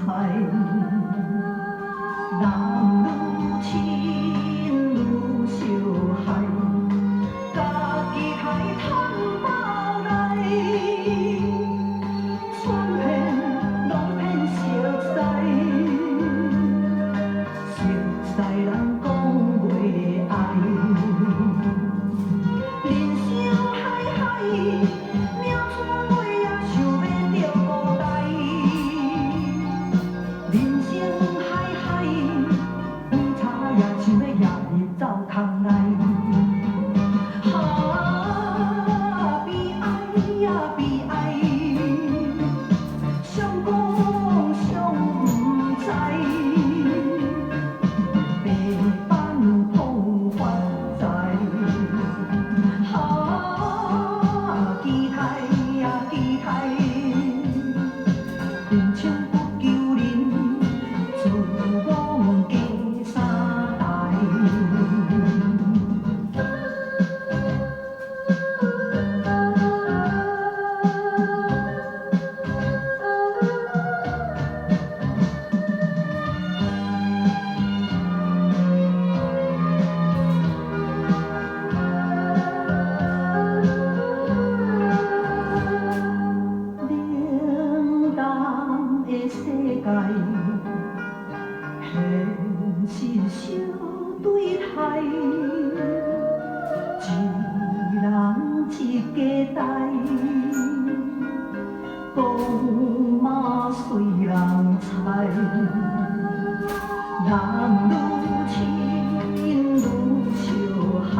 彩，人愈亲愈相害，家己害趁包来，全片拢片熟悉，熟悉人讲袂爱。 人生海海，命带尾也想要着孤单。人生海海，风茶也想要夜日走空来。啊，悲哀呀悲哀，想讲想不知，白板碰发财。 期待呀期待，人情不求人，自我加三代。世界，现实相对害，一人一家代，公马随人猜，人愈亲愈相害，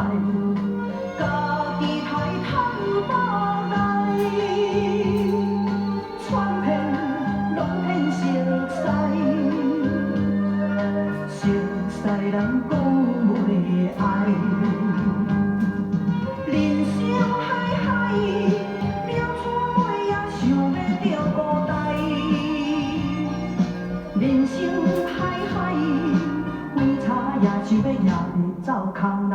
家己害趁包来。 全片拢片熟悉，熟悉人讲袂爱。人生海海，命带尾也想要着孤单。人生海海，风茶也想要夜日走空来。